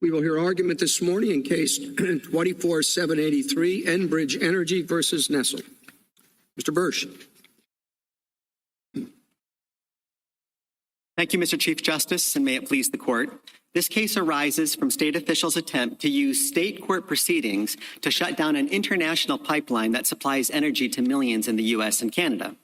We will hear argument this morning in case 24-783, Enbridge Energy versus Nessel. Mr. Bursch. Thank you, Mr. Chief Justice, and may it please the court. This case arises from state officials' attempt to use state court proceedings to shut down an international pipeline that supplies energy to millions in the U.S. and Canada.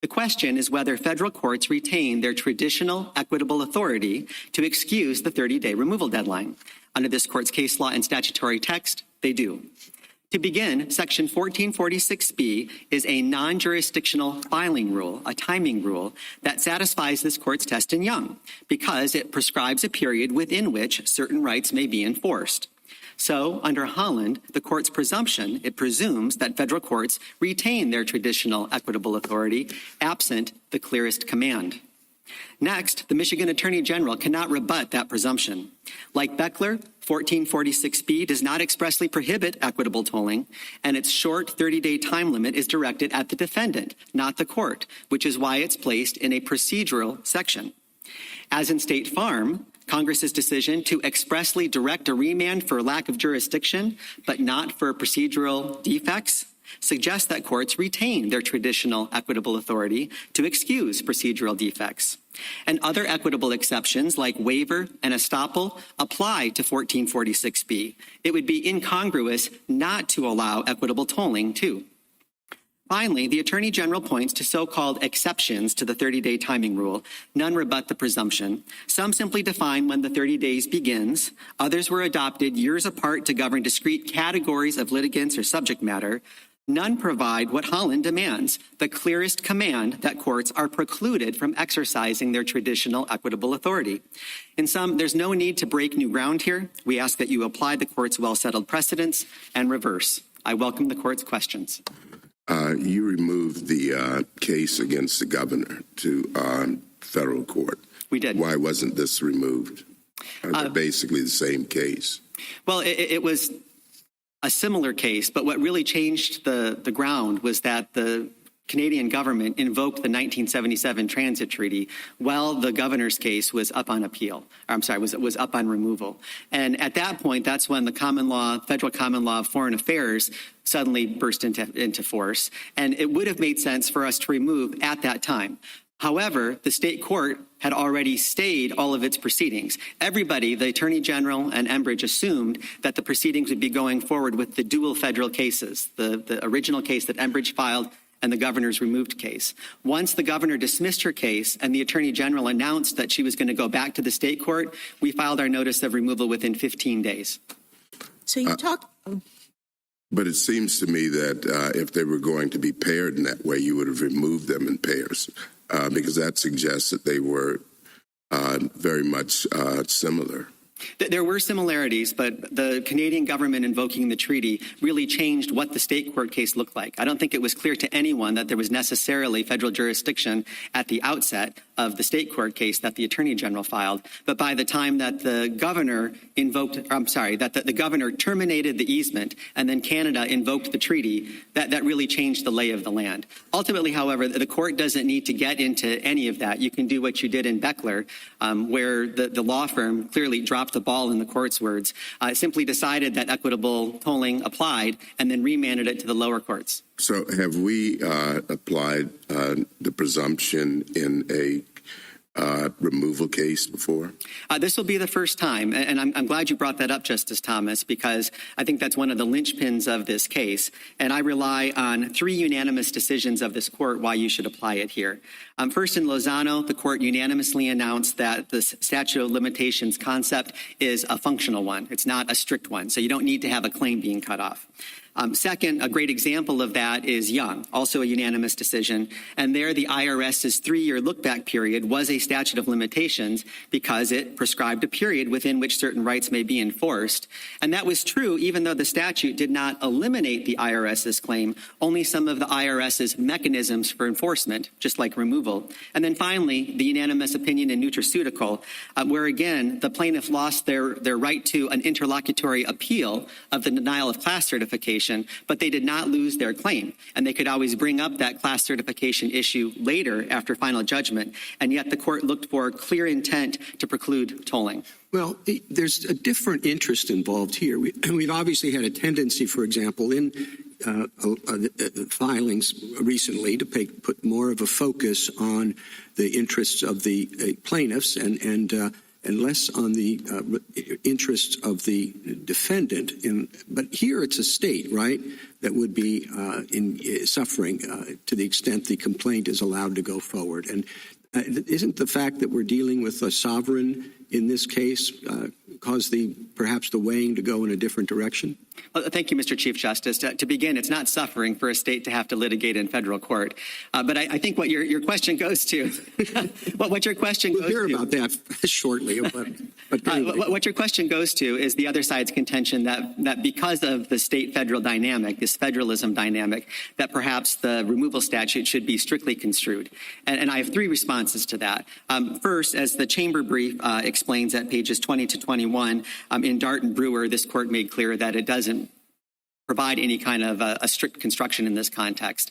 The question is whether federal courts retain their traditional equitable authority to excuse the 30-day removal deadline. Under this court's case law and statutory text, they do. To begin, Section 1446B is a non-jurisdictional filing rule, a timing rule, that satisfies this court's test in Young because it prescribes a period within which certain rights may be enforced. So, under Holland, the court's presumption, it presumes that federal courts retain their traditional equitable authority absent the clearest command. Next, the Michigan Attorney General cannot rebut that presumption. Like Beckler, 1446B does not expressly prohibit equitable tolling, and its short 30-day time limit is directed at the defendant, not the court, which is why it's placed in a procedural section. As in State Farm, Congress's decision to expressly direct a remand for lack of jurisdiction, but not for procedural defects, suggests that courts retain their traditional equitable authority to excuse procedural defects. And other equitable exceptions like waiver and estoppel apply to 1446B. It would be incongruous not to allow equitable tolling, too. Finally, the Attorney General points to so-called exceptions to the 30-day timing rule. None rebut the presumption. Some simply define when the 30 days begins. Others were adopted years apart to govern discrete categories of litigants or subject matter. None provide what Holland demands, the clearest command that courts are precluded from exercising their traditional equitable authority. In sum, there's no need to break new ground here. We ask that you apply the court's well-settled precedents and reverse. I welcome the court's questions. You removed the case against the governor to federal court. We did. Why wasn't this removed? Basically the same case. Well, it was a similar case, but what really changed the ground was that the Canadian government invoked the 1977 Transit Treaty while the governor's case was up on appeal. Was up on removal. And at that point, that's when the federal common law of foreign affairs suddenly burst into force. And it would have made sense for us to remove at that time. However, the state court had already stayed all of its proceedings. Everybody, the Attorney General and Enbridge, assumed that the proceedings would be going forward with the dual federal cases, the original case that Enbridge filed and the governor's removed case. Once the governor dismissed her case and the Attorney General announced that she was going to go back to the state court, we filed our notice of removal within 15 days. So you talked... But it seems to me that if they were going to be paired in that way, you would have removed them in pairs, because that suggests that they were very much similar. There were similarities, but the Canadian government invoking the treaty really changed what the state court case looked like. I don't think it was clear to anyone that there was necessarily federal jurisdiction at the outset of the state court case that the Attorney General filed. But by the time that the governor the governor terminated the easement and then Canada invoked the treaty, that really changed the lay of the land. Ultimately, however, the court doesn't need to get into any of that. You can do what you did in Beckler, where the law firm clearly dropped the ball in the court's words, simply decided that equitable tolling applied and then remanded it to the lower courts. So have we applied the presumption in a removal case before? This will be the first time, and I'm glad you brought that up, Justice Thomas, because I think that's one of the linchpins of this case, and I rely on 3 unanimous decisions of this court why you should apply it here. First, in Lozano, the court unanimously announced that the statute of limitations concept is a functional one. It's not a strict one, so you don't need to have a claim being cut off. Second, a great example of that is Young, also a unanimous decision. And there, the IRS's 3-year look-back period was a statute of limitations because it prescribed a period within which certain rights may be enforced. And that was true even though the statute did not eliminate the IRS's claim, only some of the IRS's mechanisms for enforcement, just like removal. removal. And then finally, the unanimous opinion in Nutraceutical, where again, the plaintiff lost their right to an interlocutory appeal of the denial of class certification, but they did not lose their claim. And they could always bring up that class certification issue later after final judgment. And yet the court looked for clear intent to preclude tolling. Well, there's a different interest involved here. We've obviously had a tendency, for example, in filings recently to put more of a focus on the interests of the plaintiffs and less on the interests of the defendant. But here it's a state, right, that would be suffering to the extent the complaint is allowed to go forward. And isn't the fact that we're dealing with a sovereign in this case cause perhaps the weighing to go in a different direction? Well, thank you, Mr. Chief Justice. To begin, it's not suffering for a state to have to litigate in federal court. But I think what your question goes to, what your question goes to. We'll hear about that shortly. But anyway. What your question goes to is the other side's contention that because of the state-federal dynamic, this federalism dynamic, that perhaps the removal statute should be strictly construed. And I have three responses to that. First, as the chamber brief explains at pages 20 to 21, in Dart and Brewer, this court made clear that it doesn't provide any kind of a strict construction in this context.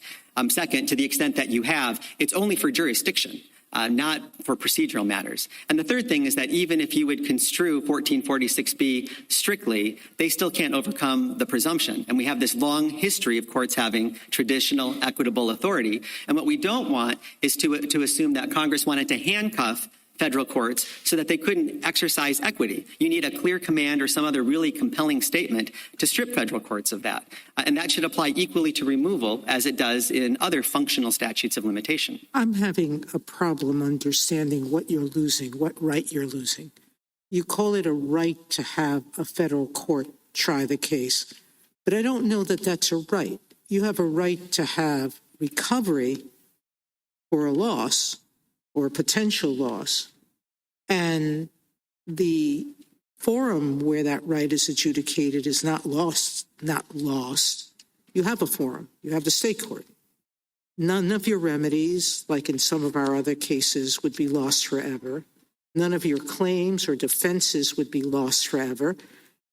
Second, to the extent that you have, it's only for jurisdiction, not for procedural matters. And the third thing is that even if you would construe 1446B strictly, they still can't overcome the presumption. And we have this long history of courts having traditional equitable authority. And what we don't want is to assume that Congress wanted to handcuff federal courts so that they couldn't exercise equity. You need a clear command or some other really compelling statement to strip federal courts of that. And that should apply equally to removal as it does in other functional statutes of limitation. I'm having a problem understanding what you're losing, what right you're losing. You call it a right to have a federal court try the case, but I don't know that that's a right. You have a right to have recovery for a loss or a potential loss, and the forum where that right is adjudicated is not lost. You have a forum. You have the state court. None of your remedies, like in some of our other cases, would be lost forever. None of your claims or defenses would be lost forever.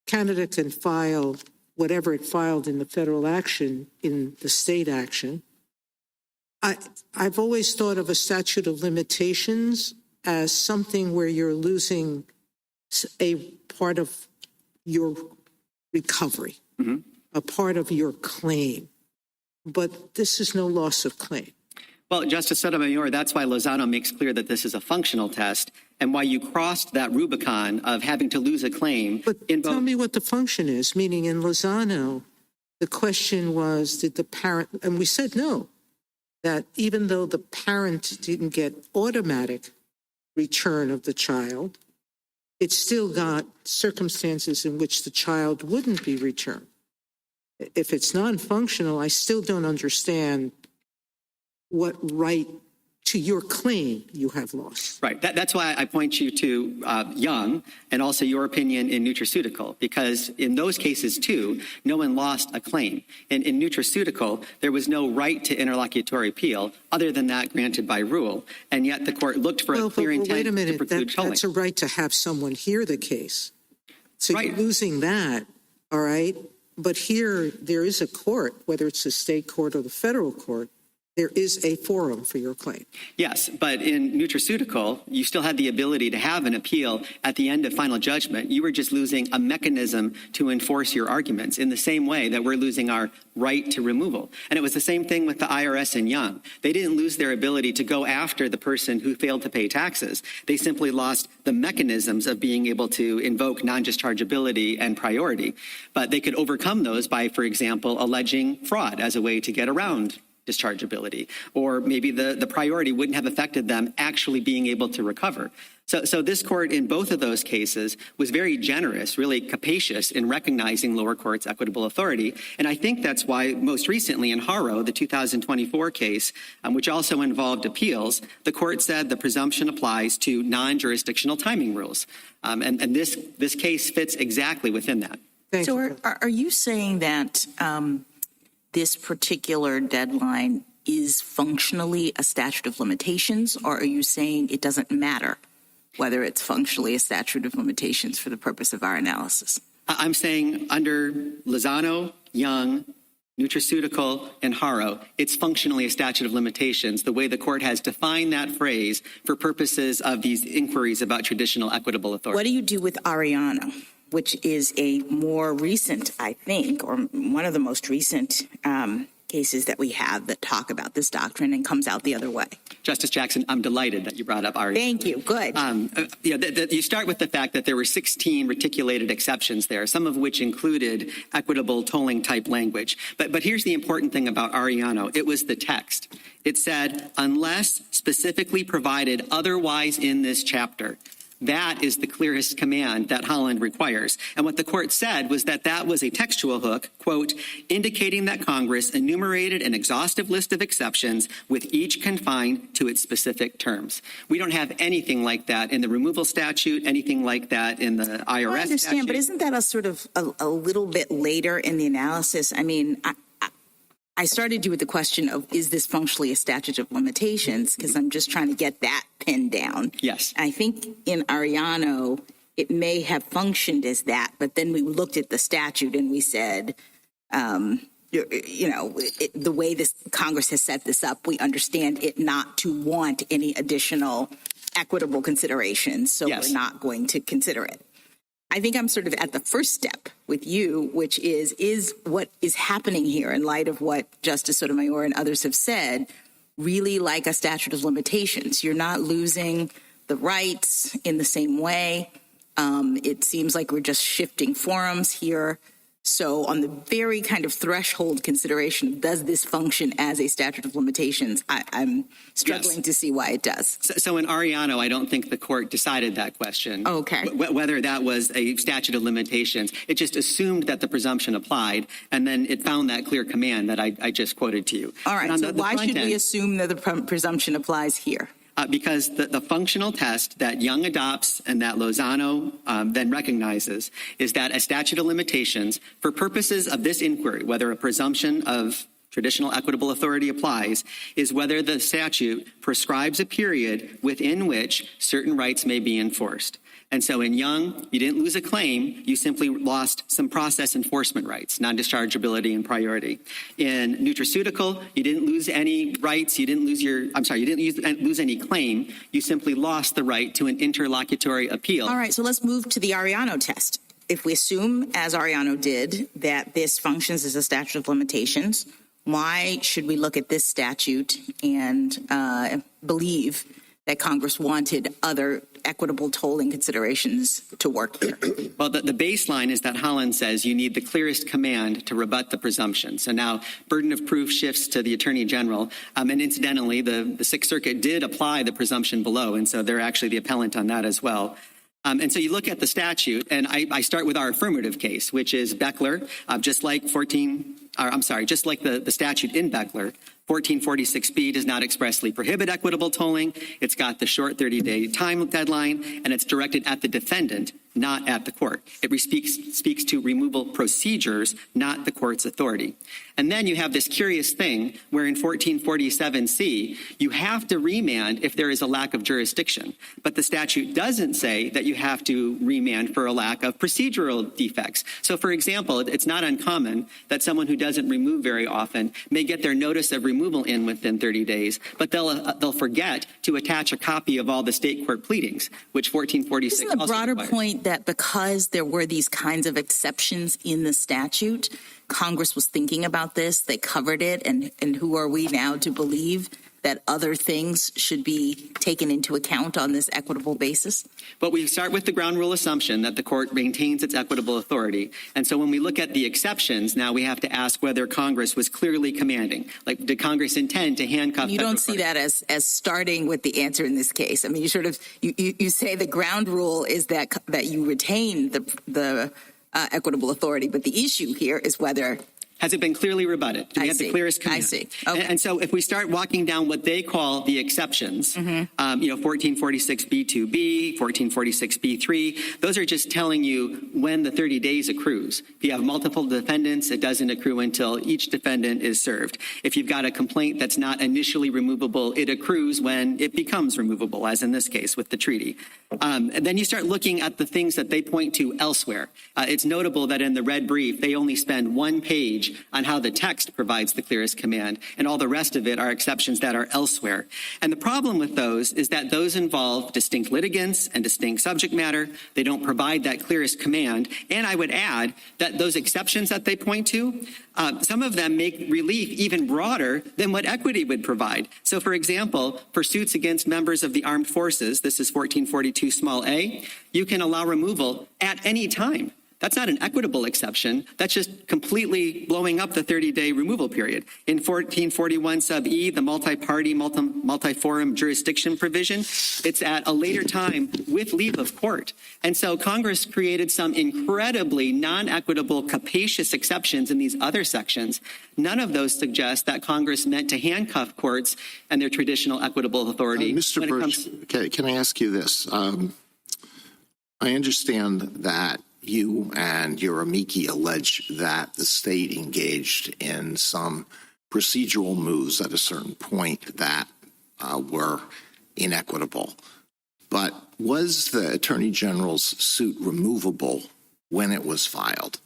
Canada can file whatever it filed in the federal action in the state action. I've always thought of a statute of limitations as something where you're losing a part of your recovery, a part of your claim. But this is no loss of claim. Well, Justice Sotomayor, that's why Lozano makes clear that this is a functional test and why you crossed that Rubicon of having to lose a claim. But tell me what the function is, meaning in Lozano, the question was, did the parent, and we said no, that even though the parent didn't get automatic return of the child, it still got circumstances in which the child wouldn't be returned. If it's non-functional, I still don't understand what right to your claim you have lost. Right. That's why I point you to Young and also your opinion in Nutraceutical, because in those cases, too, no one lost a claim. In Nutraceutical, there was no right to interlocutory appeal other than that granted by rule. And yet the court looked for a clear intent wait a minute, to preclude tolling. that's a right to have someone hear the case. So right. You're losing that, all right? But here, there is a court, whether it's the state court or the federal court, there is a forum for your claim. Yes, but in Nutraceutical, you still had the ability to have an appeal at the end of final judgment. You were just losing a mechanism to enforce your arguments in the same way that we're losing our right to removal. And it was the same thing with the IRS and Young. They didn't lose their ability to go after the person who failed to pay taxes. They simply lost the mechanisms of being able to invoke non-dischargeability and priority. But they could overcome those by, for example, alleging fraud as a way to get around dischargeability, or maybe the priority wouldn't have affected them actually being able to recover. So this court in both of those cases was very generous, really capacious in recognizing lower courts' equitable authority. And I think that's why most recently in Haro, the 2024 case, which also involved appeals, the court said the presumption applies to non-jurisdictional timing rules. And this case fits exactly within that. So are you saying that this particular deadline is functionally a statute of limitations, or are you saying it doesn't matter whether it's functionally a statute of limitations for the purpose of our analysis? I'm saying under Lozano, Young, Nutraceutical, and Haro, it's functionally a statute of limitations, the way the court has defined that phrase for purposes of these inquiries about traditional equitable authority. What do you do with Arellano, which is a more recent, I think, or one of the most recent cases that we have that talk about this doctrine and comes out the other way? Justice Jackson, I'm delighted that you brought up Arellano. Thank you. Good. You start with the fact that there were 16 reticulated exceptions there, some of which included equitable tolling type language. But here's the important thing about Arellano. It was the text. It said, unless specifically provided otherwise in this chapter. That is the clearest command that Holland requires. And what the court said was that that was a textual hook, quote, indicating that Congress enumerated an exhaustive list of exceptions with each confined to its specific terms. We don't have anything like that in the removal statute, anything like that in the IRS I understand, statute. but isn't that a sort of a little bit later in the analysis? I mean, I started you with the question of, is this functionally a statute of limitations? Because I'm just trying to get that pinned down. Yes. I think in Arellano, it may have functioned as that, but then we looked at the statute and we said, the way this Congress has set this up, we understand it not to want any additional equitable considerations, so Yes. we're not going to consider it. I think I'm sort of at the first step with you, which is what is happening here in light of what Justice Sotomayor and others have said, really like a statute of limitations. You're not losing the rights in the same way. It seems like we're just shifting forums here. So on the very kind of threshold consideration, does this function as a statute of limitations? I'm struggling to see why it does. So in Arellano, I don't think the court decided that question. Okay. Whether that was a statute of limitations. It just assumed that the presumption applied, and then it found that clear command that I just quoted to you. All right. So why should we end, assume that the presumption applies here? Because the functional test that Young adopts and that Lozano then recognizes is that a statute of limitations, for purposes of this inquiry, whether a presumption of traditional equitable authority applies, is whether the statute prescribes a period within which certain rights may be enforced. And so in Young, you didn't lose a claim, you simply lost some process enforcement rights, non-dischargeability and priority. In Nutraceutical, you didn't lose any rights, you didn't lose any claim, you simply lost the right to an interlocutory appeal. All right, so let's move to the Arellano test. If we assume, as Arellano did, that this functions as a statute of limitations, why should we look at this statute and believe that Congress wanted other equitable tolling considerations to work here? Well, the baseline is that Holland says you need the clearest command to rebut the presumption. So now burden of proof shifts to the Attorney General. And incidentally, the Sixth Circuit did apply the presumption below, and so they're actually the appellant on that as well. And so you look at the statute, and I start with our affirmative case, which is Beckler, just like the statute in Beckler. 1446B does not expressly prohibit equitable tolling. It's got the short 30-day time deadline, and it's directed at the defendant, not at the court. It speaks to removal procedures, not the court's authority. And then you have this curious thing where in 1447C, you have to remand if there is a lack of jurisdiction. But the statute doesn't say that you have to remand for a lack of procedural defects. So, for example, it's not uncommon that someone who doesn't remove very often may get their notice of removal in within 30 days, but they'll forget to attach a copy of all the state court pleadings, which 1446 Isn't the also broader requires. point that because there were these kinds of exceptions in the statute, Congress was thinking about this, they covered it, and who are we now to believe that other things should be taken into account on this equitable basis? But we start with the ground rule assumption that the court maintains its equitable authority. And so when we look at the exceptions, now we have to ask whether Congress was clearly commanding. Like, did Congress intend to handcuff? You don't see that as starting with the answer in this case. I mean, you sort of you say the ground rule is that you retain the equitable authority, but the issue here is whether Has it been clearly rebutted? Do we have the clearest command? I see. Okay. And so if we start walking down what they call the exceptions, 1446B2B, 1446B3, those are just telling you when the 30 days accrues. If you have multiple defendants, it doesn't accrue until each defendant is served. If you've got a complaint that's not initially removable, it accrues when it becomes removable, as in this case with the treaty. And then you start looking at the things that they point to elsewhere. It's notable that in the red brief, they only spend one page on how the text provides the clearest command, and all the rest of it are exceptions that are elsewhere. And the problem with those is that those involve distinct litigants and distinct subject matter. They don't provide that clearest command. And I would add that those exceptions that they point to, some of them make relief even broader than what equity would provide. So, for example, for suits against members of the armed forces, this is 1442 small a, you can allow removal at any time. That's not an equitable exception. That's just completely blowing up the 30-day removal period. In 1441 sub E, the multi-party, multi-forum jurisdiction provision, it's at a later time with leave of court. And so Congress created some incredibly non-equitable, capacious exceptions in these other sections. None of those suggest that Congress meant to handcuff courts and their traditional equitable authority. Mr. Bursch, can I ask you this? I understand that you and your amici allege that the state engaged in some procedural moves at a certain point that were inequitable. But was the Attorney General's suit removable when it was filed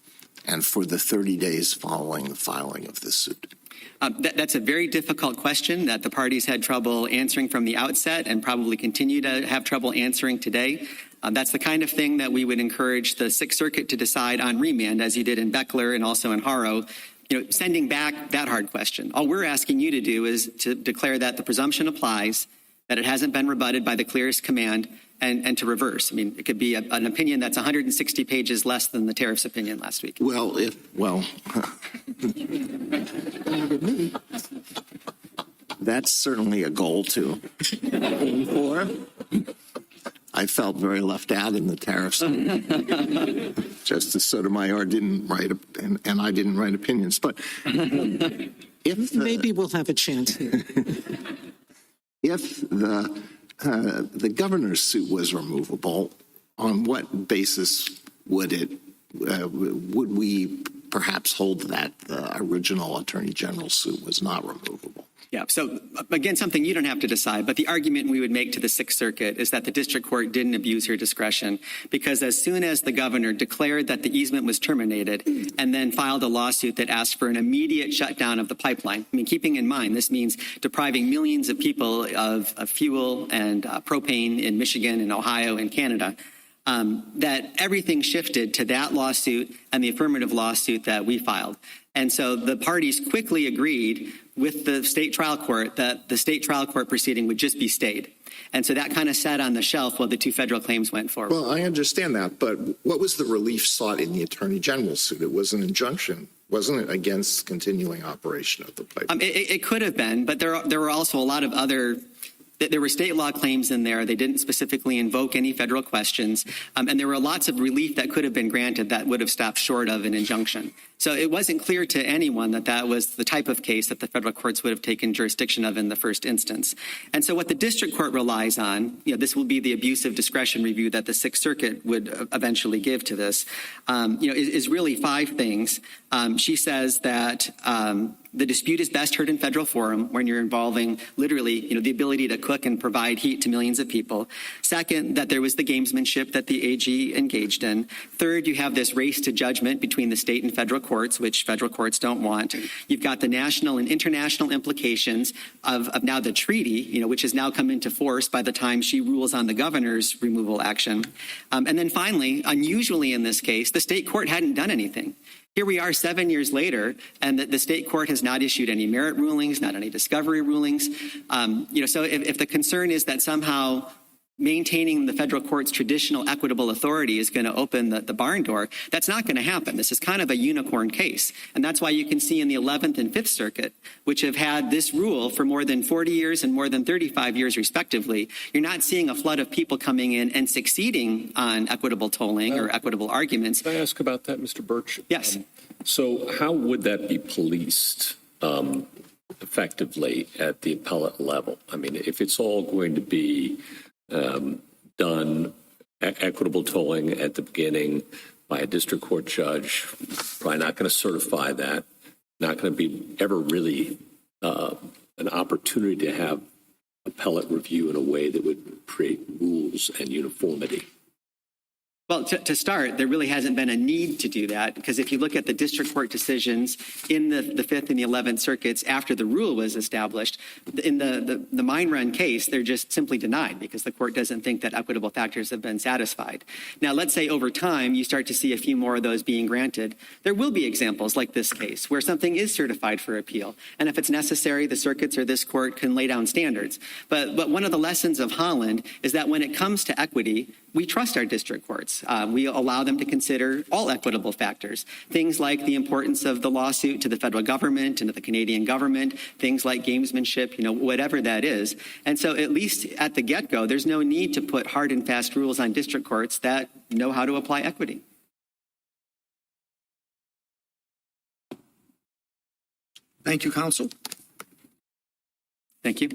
and for the 30 days following the filing of the suit? That's a very difficult question that the parties had trouble answering from the outset and probably continue to have trouble answering today. That's the kind of thing that we would encourage the Sixth Circuit to decide on remand, as you did in Beckler and also in Haro, sending back that hard question. All we're asking you to do is to declare that the presumption applies, that it hasn't been rebutted by the clearest command, and to reverse. I mean, it could be an opinion that's 160 pages less than the tariffs opinion last week. That's certainly a goal to aim for. I felt very left out in the tariffs. Justice Sotomayor didn't write, and I didn't write opinions. But maybe we'll have a chance here. If the governor's suit was removable, on what basis would we perhaps hold that the original Attorney General suit was not removable? Yeah. So again, something you don't have to decide, but the argument we would make to the Sixth Circuit is that the district court didn't abuse her discretion, because as soon as the governor declared that the easement was terminated and then filed a lawsuit that asked for an immediate shutdown of the pipeline, I mean, keeping in mind, this means depriving millions of people of fuel and propane in Michigan and Ohio and Canada, that everything shifted to that lawsuit and the affirmative lawsuit that we filed. And so the parties quickly agreed with the state trial court that the state trial court proceeding would just be stayed. And so that kind of sat on the shelf while the two federal claims went forward. Well, I understand that, but what was the relief sought in the Attorney General's suit? It was an injunction, wasn't it, against continuing operation of the pipeline? It could have been, but there were also a lot of other. There were state law claims in there. They didn't specifically invoke any federal questions. And there were lots of relief that could have been granted that would have stopped short of an injunction. So it wasn't clear to anyone that that was the type of case that the federal courts would have taken jurisdiction of in the first instance. And so what the district court relies on, this will be the abuse of discretion review that the Sixth Circuit would eventually give to this, is really five things. She says that the dispute is best heard in federal forum when you're involving literally, the ability to cook and provide heat to millions of people. Second, that there was the gamesmanship that the AG engaged in. Third, you have this race to judgment between the state and federal courts, which federal courts don't want. You've got the national and international implications of now the treaty, which has now come into force by the time she rules on the governor's removal action. And then finally, unusually in this case, the state court hadn't done anything. Here we are 7 years later, and the state court has not issued any merit rulings, not any discovery rulings. So if the concern is that somehow maintaining the federal court's traditional equitable authority is going to open the barn door. That's not going to happen. This is kind of a unicorn case. And that's why you can see in the 11th and 5th Circuit, which have had this rule for more than 40 years and more than 35 years respectively, you're not seeing a flood of people coming in and succeeding on equitable tolling or equitable arguments. Can I ask about that, Mr. Bursch? Yes. So how would that be policed effectively at the appellate level? I mean, if it's all going to be done equitable tolling at the beginning by a district court judge, probably not going to certify that, not going to be ever really an opportunity to have appellate review in a way that would create rules and uniformity. Well, to start, there really hasn't been a need to do that, because if you look at the district court decisions in the 5th and the 11th circuits after the rule was established, in the mine run case, they're just simply denied because the court doesn't think that equitable factors have been satisfied. Now, let's say over time you start to see a few more of those being granted. There will be examples like this case where something is certified for appeal. And if it's necessary, the circuits or this court can lay down standards. But one of the lessons of Holland is that when it comes to equity, we trust our district courts. We allow them to consider all equitable factors, things like the importance of the lawsuit to the federal government and to the Canadian government, things like gamesmanship, whatever that is. And so at least at the get-go, there's no need to put hard and fast rules on district courts that know how to apply equity. Thank you, counsel. Thank you.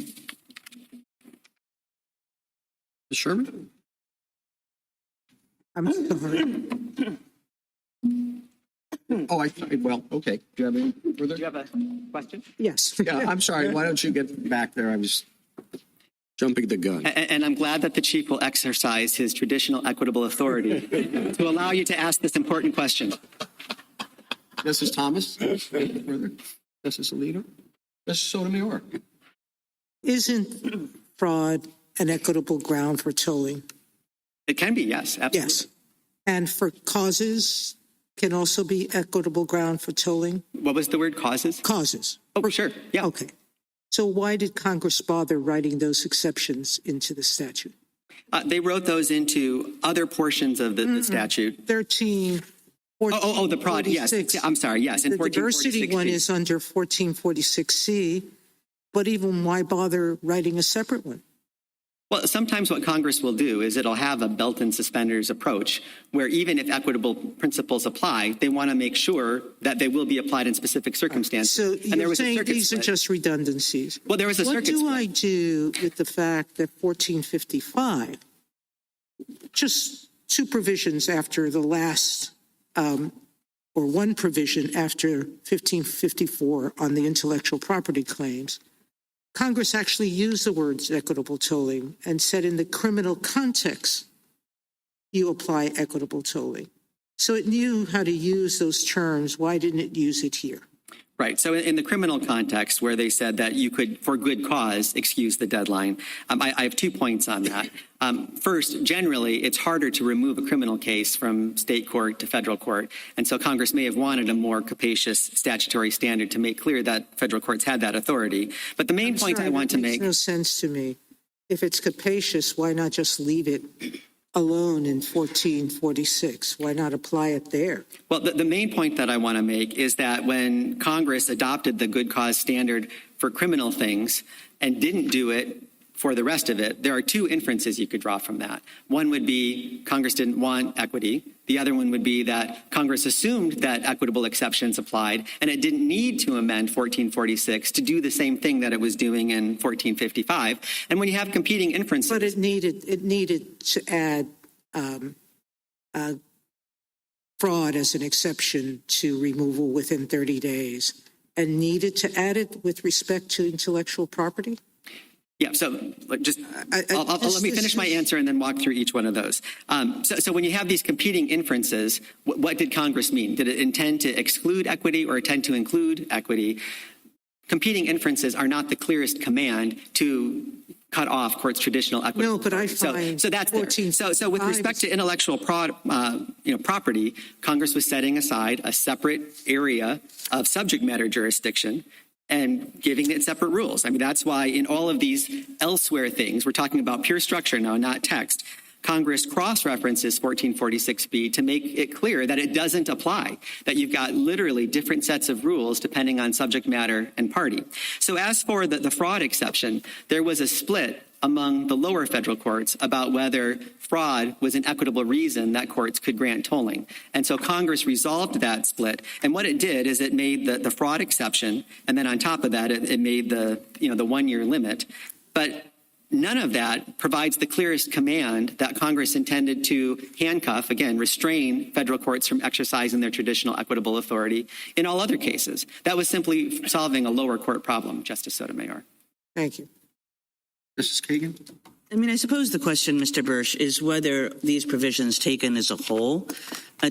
Ms. Sherman? I'm sorry. Well, okay. Do you have any further? Do you have a question? Yes. Yeah, I'm sorry. Why don't you get back there? I was jumping the gun. And I'm glad that the chief will exercise his traditional equitable authority to allow you to ask this important question. Justice Thomas? Further? Justice Alito? Justice Sotomayor? Isn't fraud an equitable ground for tolling? It can be, yes, absolutely. Yes. And for causes can also be equitable ground for tolling? What was the word, causes? Causes. Oh, for sure, yeah. Okay. So why did Congress bother writing those exceptions into the statute? They wrote those into other portions of the statute. 13, 14, Oh, the prod, yes. I'm sorry, yes. In the diversity 1446C. one is under 1446C, but even why bother writing a separate one? Well, sometimes what Congress will do is it'll have a belt and suspenders approach where even if equitable principles apply, they want to make sure that they will be applied in specific circumstances. So and you're saying these are split. just redundancies. Well, there was a circuit What do split. I do with the fact that 1455, just two provisions after the last, or one provision after 1554 on the intellectual property claims, Congress actually used the words equitable tolling and said in the criminal context, you apply equitable tolling. So it knew how to use those terms. Why didn't it use it here? Right. So in the criminal context where they said that you could, for good cause, excuse the deadline, I have 2 points on that. First, generally, it's harder to remove a criminal case from state court to federal court. And so Congress may have wanted a more capacious statutory standard to make clear that federal courts had that authority. But the main point I want to make— It makes no sense to me. If it's capacious, why not just leave it alone in 1446? Why not apply it there? Well, the main point that I want to make is that when Congress adopted the good cause standard for criminal things and didn't do it for the rest of it, there are two inferences you could draw from that. One would be Congress didn't want equity. The other one would be that Congress assumed that equitable exceptions applied, and it didn't need to amend 1446 to do the same thing that it was doing in 1455. And when you have competing inferences— But it needed to add fraud as an exception to removal within 30 days, and needed to add it with respect to intellectual property? Yeah, so just let me finish my answer and then walk through each one of those. So when you have these competing inferences, what did Congress mean? Did it intend to exclude equity or intend to include equity? Competing inferences are not the clearest command to cut off court's traditional equity. No, but I find so that's there. So with respect to intellectual property, Congress was setting aside a separate area of subject matter jurisdiction and giving it separate rules. I mean, that's why in all of these elsewhere things, we're talking about pure structure now, not text. Congress cross-references 1446B to make it clear that it doesn't apply, that you've got literally different sets of rules depending on subject matter and party. So as for the fraud exception, there was a split among the lower federal courts about whether fraud was an equitable reason that courts could grant tolling. And so Congress resolved that split. And what it did is it made the fraud exception, and then on top of that, it made the 1 year limit. But none of that provides the clearest command that Congress intended to handcuff, again, restrain federal courts from exercising their traditional equitable authority in all other cases. That was simply solving a lower court problem, Justice Sotomayor. Thank you. Justice Kagan? I mean, I suppose the question, Mr. Bursch, is whether these provisions taken as a whole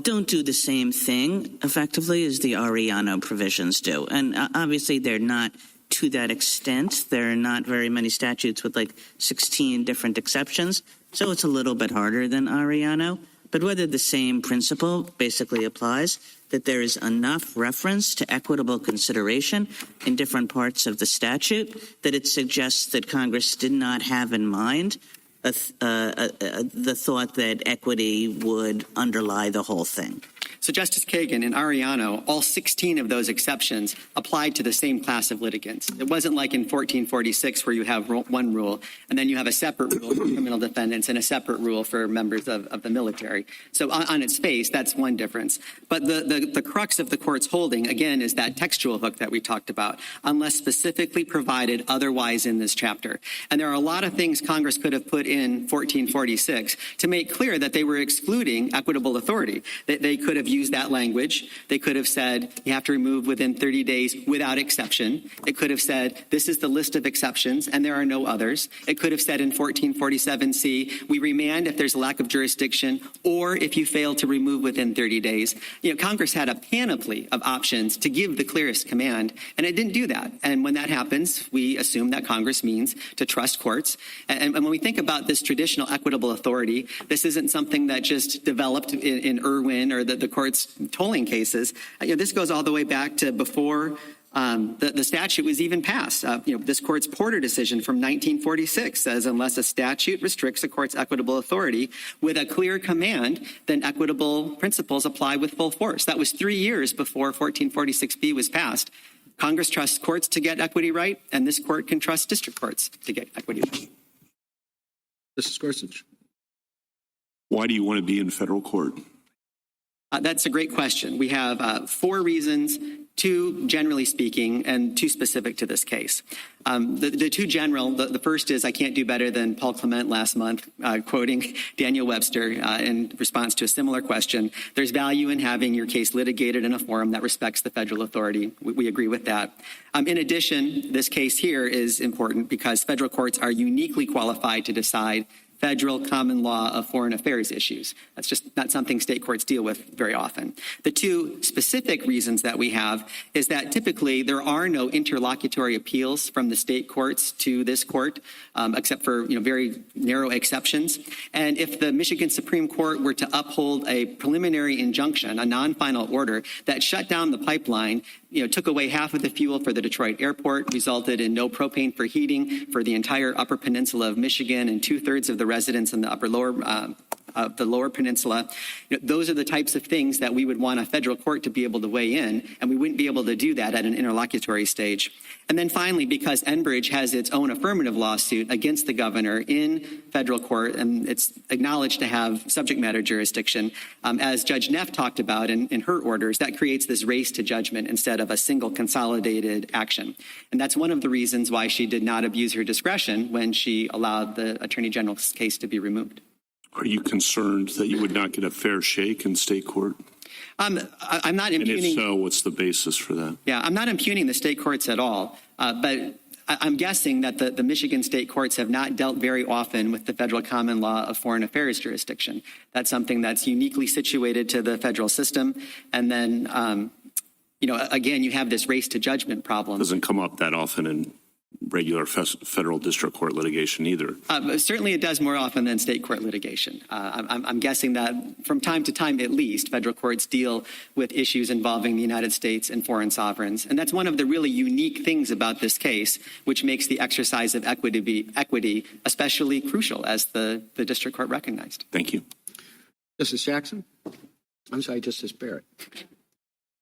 don't do the same thing effectively as the Arellano provisions do. And obviously they're not to that extent. There are not very many statutes with like 16 different exceptions. So it's a little bit harder than Arellano. But whether the same principle basically applies, that there is enough reference to equitable consideration in different parts of the statute that it suggests that Congress did not have in mind the thought that equity would underlie the whole thing. So, Justice Kagan, in Arellano, all 16 of those exceptions applied to the same class of litigants. It wasn't like in 1446 where you have one rule and then you have a separate rule for criminal defendants and a separate rule for members of the military. So on its face, that's one difference. But the crux of the court's holding, again, is that textual hook that we talked about, unless specifically provided otherwise in this chapter. And there are a lot of things Congress could have put in 1446 to make clear that they were excluding equitable authority. They could have used that language. They could have said you have to remove within 30 days without exception. It could have said this is the list of exceptions and there are no others. It could have said in 1447C we remand if there's a lack of jurisdiction or if you fail to remove within 30 days. Congress had a panoply of options to give the clearest command, and it didn't do that. And when that happens, we assume that Congress means to trust courts. And when we think about this traditional equitable authority, this isn't something that just developed in Irwin or the court's tolling cases. This goes all the way back to before the statute was even passed. This court's Porter decision from 1946 says unless a statute restricts a court's equitable authority with a clear command, then equitable principles apply with full force. That was 3 years before 1446B was passed. Congress trusts courts to get equity right, and this court can trust district courts to get equity right. Justice Gorsuch? Why do you want to be in federal court? That's a great question. We have 4 reasons, 2 generally speaking and 2 specific to this case. The 2 general, the first is I can't do better than Paul Clement last month, quoting Daniel Webster in response to a similar question. There's value in having your case litigated in a forum that respects the federal authority. We agree with that. In addition, this case here is important because federal courts are uniquely qualified to decide federal common law of foreign affairs issues. That's just not something state courts deal with very often. The 2 specific reasons that we have is that typically there are no interlocutory appeals from the state courts to this court, except for very narrow exceptions. And if the Michigan Supreme Court were to uphold a preliminary injunction, a non-final order that shut down the pipeline, took away half of the fuel for the Detroit airport, resulted in no propane for heating for the entire Upper Peninsula of Michigan and 2/3 of the residents in the lower peninsula. Those are the types of things that we would want a federal court to be able to weigh in, and we wouldn't be able to do that at an interlocutory stage. And then finally, because Enbridge has its own affirmative lawsuit against the governor in federal court, and it's acknowledged to have subject matter jurisdiction, as Judge Neff talked about in her orders, that creates this race to judgment instead of a single consolidated action. And that's one of the reasons why she did not abuse her discretion when she allowed the Attorney General's case to be removed. Are you concerned that you would not get a fair shake in state court? I'm not impugning. And if so, what's the basis for that? Yeah, I'm not impugning the state courts at all, but I'm guessing that the Michigan state courts have not dealt very often with the federal common law of foreign affairs jurisdiction. That's something that's uniquely situated to the federal system. And then, again, you have this race to judgment problem. Doesn't come up that often in regular federal district court litigation either. Certainly it does more often than state court litigation. I'm guessing that from time to time, at least, federal courts deal with issues involving the United States and foreign sovereigns. And that's one of the really unique things about this case, which makes the exercise of equity especially crucial, as the district court recognized. Thank you. Justice Jackson? I'm sorry, Justice Barrett.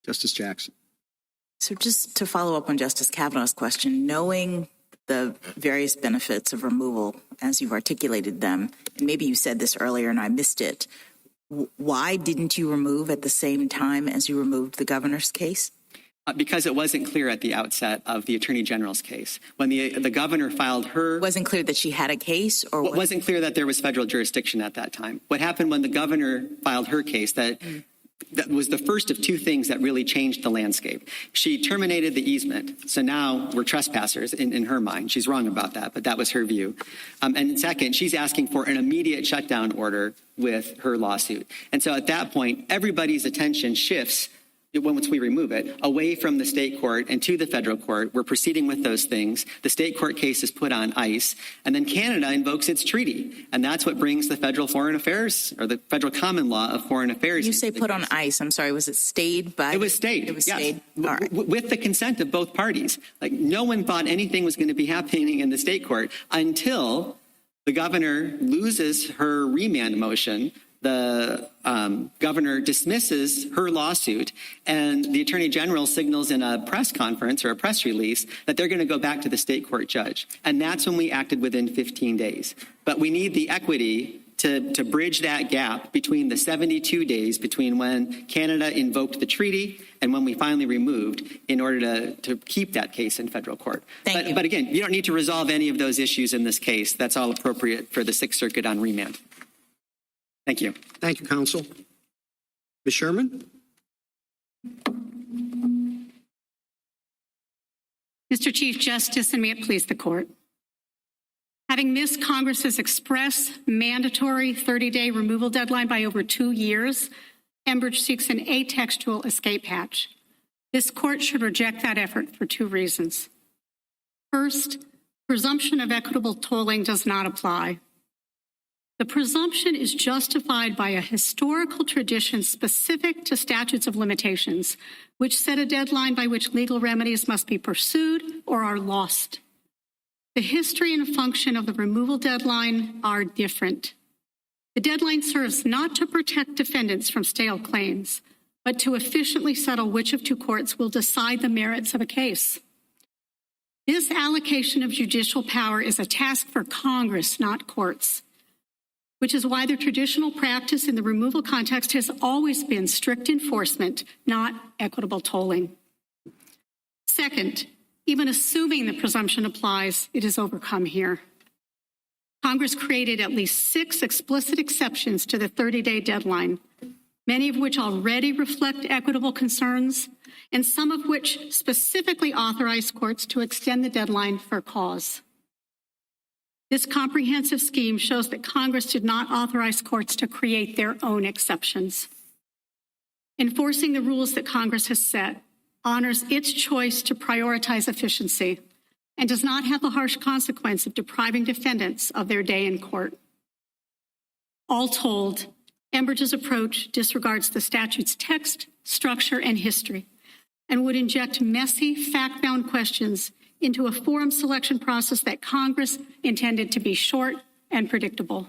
Justice Jackson. So just to follow up on Justice Kavanaugh's question, knowing the various benefits of removal as you've articulated them, and maybe you said this earlier and I missed it, why didn't you remove at the same time as you removed the governor's case? Because it wasn't clear at the outset of the Attorney General's case. When the governor filed her... It wasn't clear that she had a case? Or it wasn't clear that there was federal jurisdiction at that time. What happened when the governor filed her case, that was the first of two things that really changed the landscape. She terminated the easement, so now we're trespassers in her mind. She's wrong about that, but that was her view. And second, she's asking for an immediate shutdown order with her lawsuit. And so at that point, everybody's attention shifts, once we remove it, away from the state court and to the federal court. We're proceeding with those things. The state court case is put on ice, and then Canada invokes its treaty. And that's what brings the federal foreign affairs, or the federal common law of foreign affairs. You say put on ice. I'm sorry, was it stayed by? It was stayed. It was yes. stayed. All right. With the consent of both parties. Like, no one thought anything was going to be happening in the state court until the governor loses her remand motion. The governor dismisses her lawsuit, and the attorney general signals in a press conference or a press release that they're going to go back to the state court judge. And that's when we acted within 15 days. But we need the equity to bridge that gap between the 72 days between when Canada invoked the treaty and when we finally removed, in order to keep that case in federal court. Thank you. But again, you don't need to resolve any of those issues in this case. That's all appropriate for the Sixth Circuit on remand. Thank you. Thank you, counsel. Ms. Sherman? Mr. Chief Justice, and may it please the court. Having missed Congress's express mandatory 30-day removal deadline by over 2 years, Enbridge seeks an atextual escape hatch. This court should reject that effort for two reasons. First, presumption of equitable tolling does not apply. The presumption is justified by a historical tradition specific to statutes of limitations, which set a deadline by which legal remedies must be pursued or are lost. The history and function of the removal deadline are different. The deadline serves not to protect defendants from stale claims, but to efficiently settle which of two courts will decide the merits of a case. This allocation of judicial power is a task for Congress, not courts, which is why the traditional practice in the removal context has always been strict enforcement, not equitable tolling. Second, even assuming the presumption applies, it is overcome here. Congress created at least 6 explicit exceptions to the 30-day deadline, many of which already reflect equitable concerns, and some of which specifically authorize courts to extend the deadline for cause. This comprehensive scheme shows that Congress did not authorize courts to create their own exceptions. Enforcing the rules that Congress has set honors its choice to prioritize efficiency and does not have the harsh consequence of depriving defendants of their day in court. All told, Enbridge's approach disregards the statute's text, structure, and history, and would inject messy, fact-bound questions into a forum selection process that Congress intended to be short and predictable.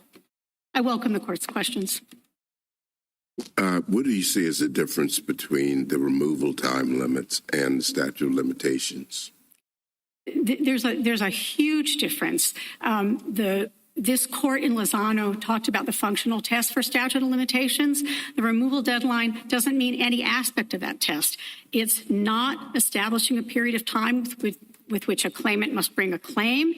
I welcome the court's questions. What do you see as the difference between the removal time limits and the statute of limitations? There's a huge difference. This court in Lozano talked about the functional test for statute of limitations. The removal deadline doesn't mean any aspect of that test. It's not establishing a period of time with which a claimant must bring a claim.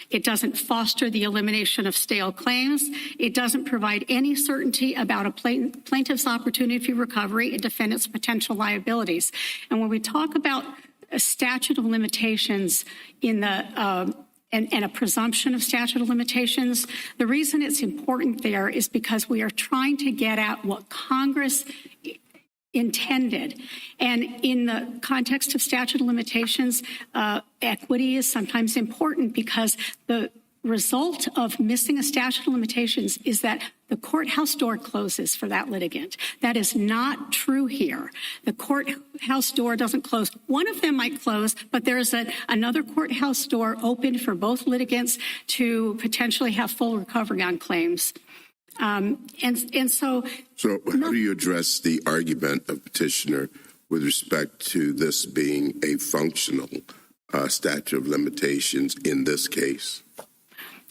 It doesn't foster the elimination of stale claims. It doesn't provide any certainty about a plaintiff's opportunity for recovery and defendant's potential liabilities. And when we talk about a statute of limitations in the and a presumption of statute of limitations, the reason it's important there is because we are trying to get at what Congress intended. And in the context of statute of limitations, equity is sometimes important because the result of missing a statute of limitations is that the courthouse door closes for that litigant. That is not true here. The courthouse door doesn't close. One of them might close, but there is another courthouse door open for both litigants to potentially have full recovery on claims. So how do you address the argument of petitioner with respect to this being a functional statute of limitations in this case?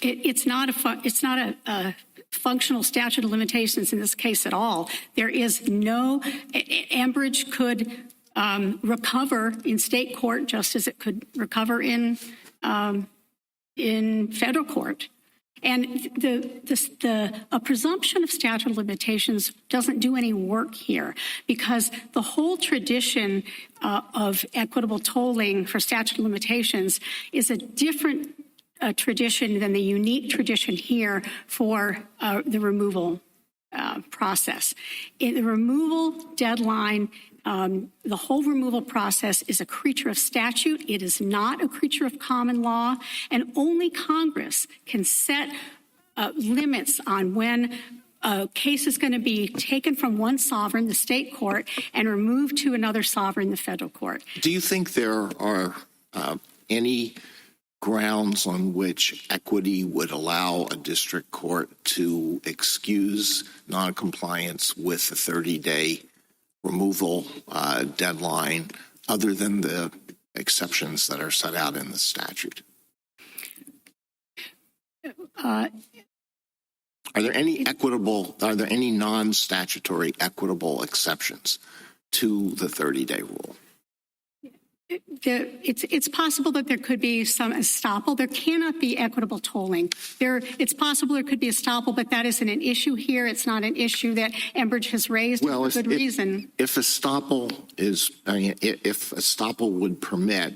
It's not a functional statute of limitations in this case at all. There is no Enbridge could recover in state court just as it could recover in federal court. And a presumption of statute of limitations doesn't do any work here because the whole tradition of equitable tolling for statute of limitations is a different tradition than the unique tradition here for the removal process. In the removal deadline, the whole removal process is a creature of statute. It is not a creature of common law, and only Congress can set limits on when a case is going to be taken from one sovereign, the state court, and removed to another sovereign, the federal court. Do you think there are any grounds on which equity would allow a district court to excuse noncompliance with the 30-day removal deadline other than the exceptions that are set out in the statute? Are there any non-statutory equitable exceptions to the 30-day rule? It's possible that there could be some estoppel. There cannot be equitable tolling. It's possible there could be estoppel, but that isn't an issue here. It's not an issue that Enbridge has raised for good reason. If estoppel would permit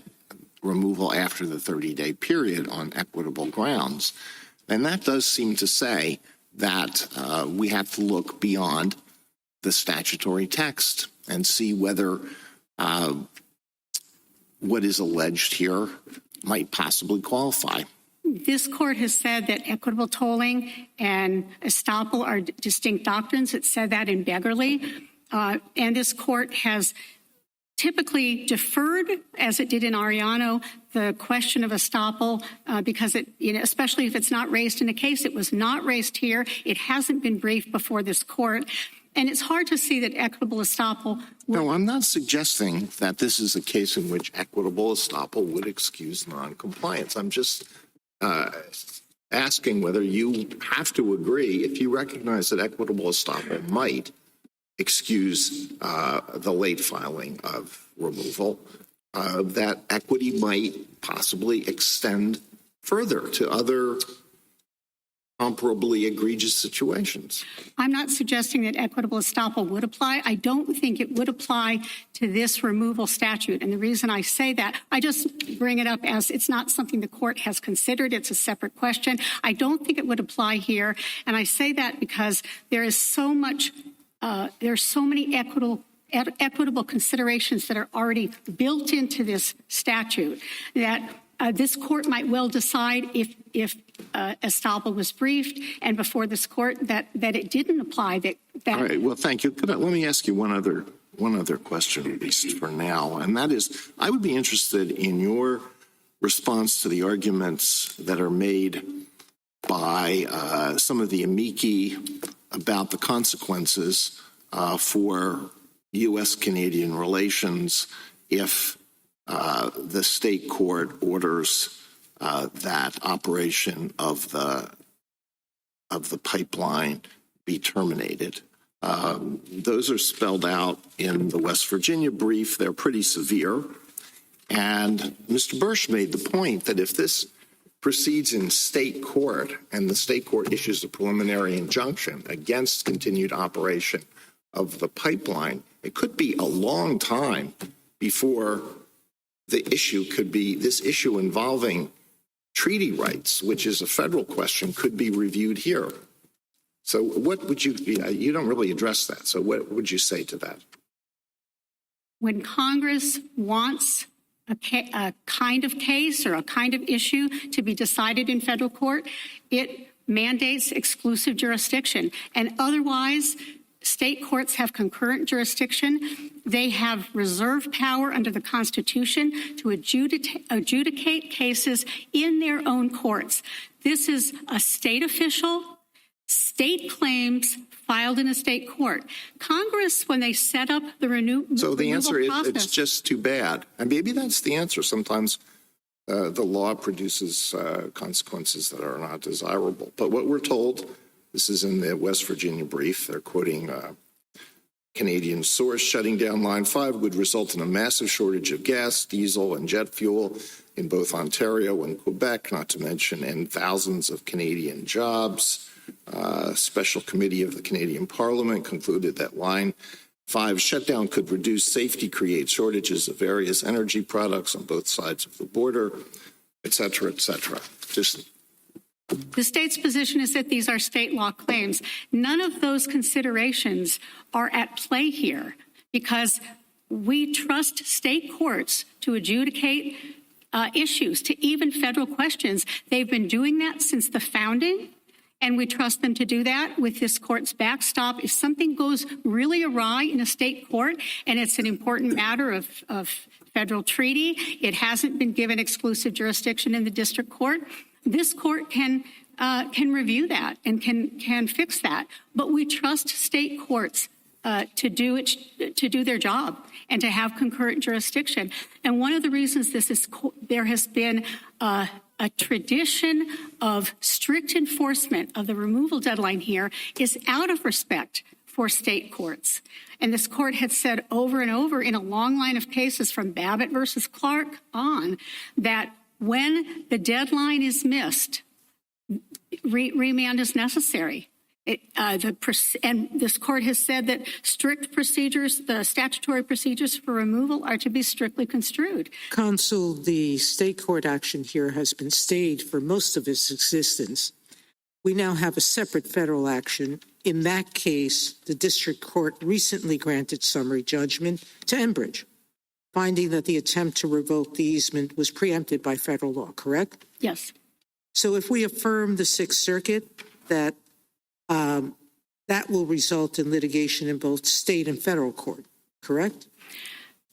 removal after the 30-day period on equitable grounds, then that does seem to say that we have to look beyond the statutory text and see whether what is alleged here might possibly qualify. This court has said that equitable tolling and estoppel are distinct doctrines. It said that in Beggarly. And this court has typically deferred, as it did in Arellano, the question of estoppel because especially if it's not raised in a case, it was not raised here. It hasn't been briefed before this court. And it's hard to see that equitable estoppel. No, I'm not suggesting that this is a case in which equitable estoppel would excuse noncompliance. I'm just asking whether you have to agree, if you recognize that equitable estoppel might excuse the late filing of removal, that equity might possibly extend further to other comparably egregious situations. I'm not suggesting that equitable estoppel would apply. I don't think it would apply to this removal statute. And the reason I say that, I just bring it up as it's not something the court has considered. It's a separate question. I don't think it would apply here. And I say that because there is so much, there's so many equitable considerations that are already built into this statute that this court might well decide if estoppel was briefed and before this court that it didn't apply. All right. Well, thank you. Let me ask you one other question, at least for now, and that is, I would be interested in your response to the arguments that are made by some of the amici about the consequences for U.S.-Canadian relations if the state court orders that operation of the pipeline be terminated. Those are spelled out in the West Virginia brief. They're pretty severe. And Mr. Bursch made the point that if this proceeds in state court and the state court issues a preliminary injunction against continued operation of the pipeline, it could be a long time before the issue could be, this issue involving treaty rights, which is a federal question, could be reviewed here. So what would you don't really address that. So what would you say to that? when Congress wants a kind of case or a kind of issue to be decided in federal court, it mandates exclusive jurisdiction. And otherwise, state courts have concurrent jurisdiction. They have reserve power under the Constitution to adjudicate cases in their own courts. This is a state official, state claims filed in a state court. Congress, when they set up the removal So the answer is process, it's just too bad. And maybe that's the answer. Sometimes the law produces consequences that are not desirable. But what we're told, this is in the West Virginia brief, they're quoting Canadian source, shutting down Line 5 would result in a massive shortage of gas, diesel, and jet fuel in both Ontario and Quebec, not to mention, and thousands of Canadian jobs. A special committee of the Canadian Parliament concluded that Line 5 shutdown could reduce safety, create shortages of various energy products on both sides of the border, et cetera, et cetera. the state's position is that these are state law claims. None of those considerations are at play here because we trust state courts to adjudicate issues, to even federal questions. They've been doing that since the founding, and we trust them to do that with this court's backstop. If something goes really awry in a state court and it's an important matter of federal treaty, it hasn't been given exclusive jurisdiction in the district court, this court can review that and can fix that. But we trust state courts to do their job and to have concurrent jurisdiction. And one of the reasons there has been a tradition of strict enforcement of the removal deadline here is out of respect for state courts. And this court had said over and over in a long line of cases from Babbitt versus Clark on that when the deadline is missed, remand is necessary. And this court has said that strict procedures, the statutory procedures for removal, are to be strictly construed. Counsel, the state court action here has been stayed for most of its existence. We now have a separate federal action. In that case, the district court recently granted summary judgment to Enbridge, finding that the attempt to revoke the easement was preempted by federal law, correct? Yes. So if we affirm the Sixth Circuit, that will result in litigation in both state and federal court, correct?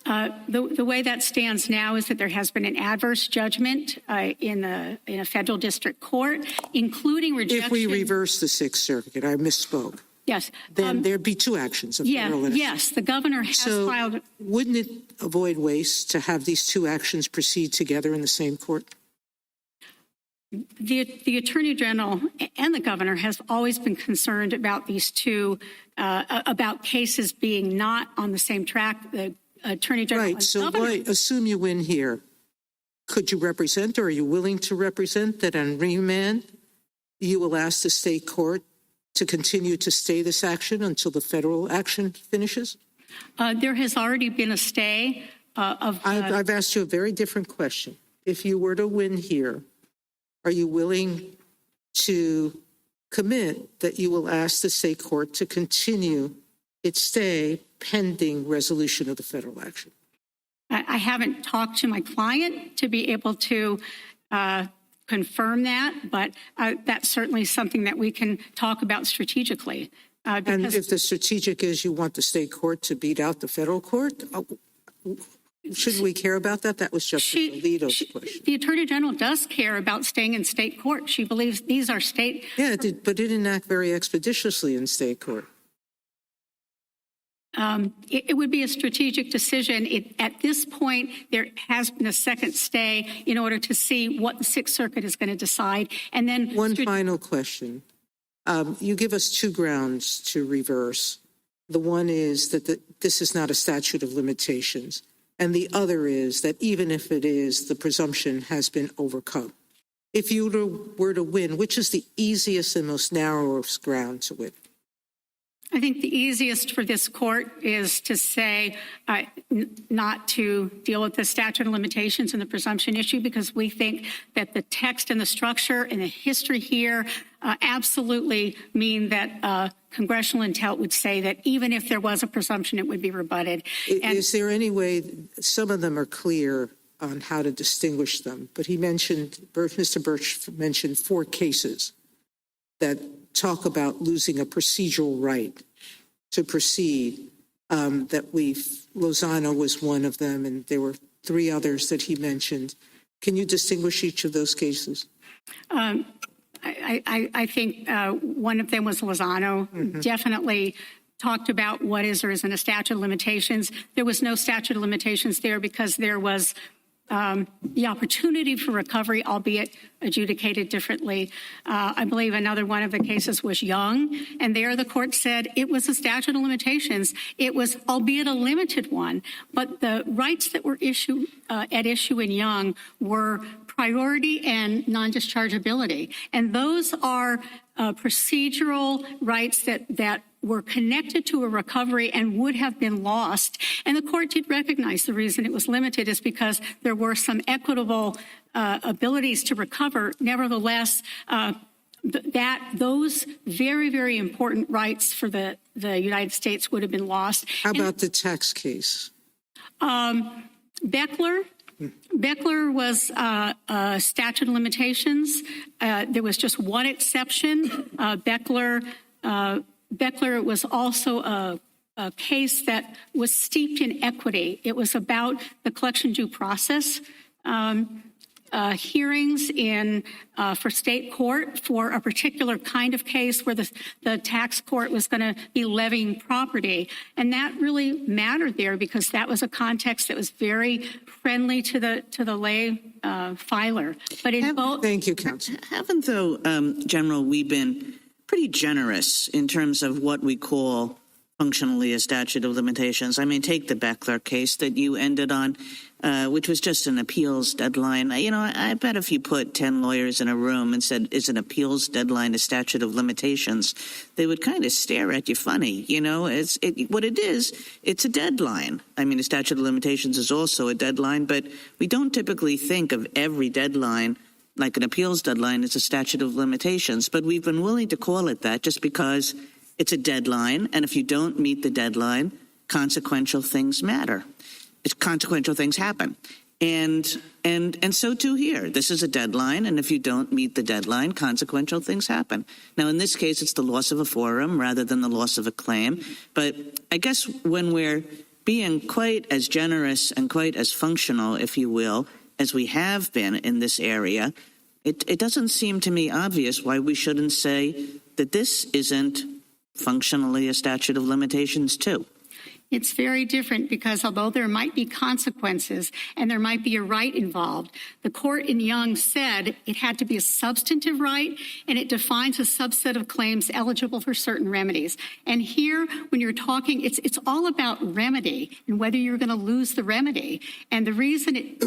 The way that stands now is that there has been an adverse judgment in a federal district court, including rejection. If we reverse the Sixth Circuit, I misspoke. Yes. Then there'd be two actions of federal litigation. Yes, the governor has filed. Wouldn't it avoid waste to have these two actions proceed together in the same court? The Attorney General and the governor has always been concerned about these two, about cases being not on the same track. The Attorney General and so governor. assume you win here. Could you represent, or are you willing to represent, that on remand you will ask the state court to continue to stay this action until the federal action finishes? There has already been a stay of. I've asked you a very different question. If you were to win here, are you willing to commit that you will ask the state court to continue its stay pending resolution of the federal action? I haven't talked to my client to be able to confirm that, but that's certainly something that we can talk about strategically. And if the strategic is you want the state court to beat out the federal court, shouldn't we care about that? That was just Alito's question. The Attorney General does care about staying in state court. She believes these are state. Yeah, but it didn't act very expeditiously in state court. It would be a strategic decision. At this point, there has been a second stay in order to see what the Sixth Circuit is going to decide. And then one final question. You give us two grounds to reverse. The one is that this is not a statute of limitations. And the other is that even if it is, the presumption has been overcome. If you were to win, which is the easiest and most narrowest ground to win? I think the easiest for this court is to say not to deal with the statute of limitations and the presumption issue, because we think that the text and the structure and the history here absolutely mean that congressional intent would say that even if there was a presumption, it would be rebutted. Is there any way, some of them are clear on how to distinguish them, but Mr. Bursch mentioned 4 cases that talk about losing a procedural right to proceed, Lozano was one of them, and there were 3 others that he mentioned. Can you distinguish each of those cases? I think one of them was Lozano, definitely talked about what is or isn't a statute of limitations. There was no statute of limitations there because there was the opportunity for recovery, albeit adjudicated differently. I believe another one of the cases was Young, and there the court said it was a statute of limitations. It was, albeit a limited one, but the rights that were at issue in Young were priority and non-dischargeability. And those are procedural rights that were connected to a recovery and would have been lost. And the court did recognize the reason it was limited is because there were some equitable abilities to recover. Nevertheless, those very, very important rights for the United States would have been lost. How about the tax case? Beckler was a statute of limitations. There was just one exception. Beckler was also a case that was steeped in equity. It was about the collection due process hearings for state court for a particular kind of case where the tax court was going to be levying property. And that really mattered there because that was a context that was very friendly to the lay filer. But in both, thank you, counsel. Haven't, though, General, we been pretty generous in terms of what we call functionally a statute of limitations? I mean, take the Beckler case that you ended on, which was just an appeals deadline. You know, I bet if you put 10 lawyers in a room and said, is an appeals deadline a statute of limitations, they would kind of stare at you funny. You know, what it is, it's a deadline. I mean, a statute of limitations is also a deadline, but we don't typically think of every deadline like an appeals deadline is a statute of limitations. But we've been willing to call it that just because it's a deadline, and if you don't meet the deadline, consequential things matter. Consequential things happen. And so too here. This is a deadline, and if you don't meet the deadline, consequential things happen. Now, in this case, it's the loss of a forum rather than the loss of a claim. But I guess when we're being quite as generous and quite as functional, if you will, as we have been in this area, it doesn't seem to me obvious why we shouldn't say that this isn't functionally a statute of limitations too. It's very different because although there might be consequences and there might be a right involved, the court in Young said it had to be a substantive right, and it defines a subset of claims eligible for certain remedies. And here, when you're talking, it's all about remedy and whether you're going to lose the remedy. And the reason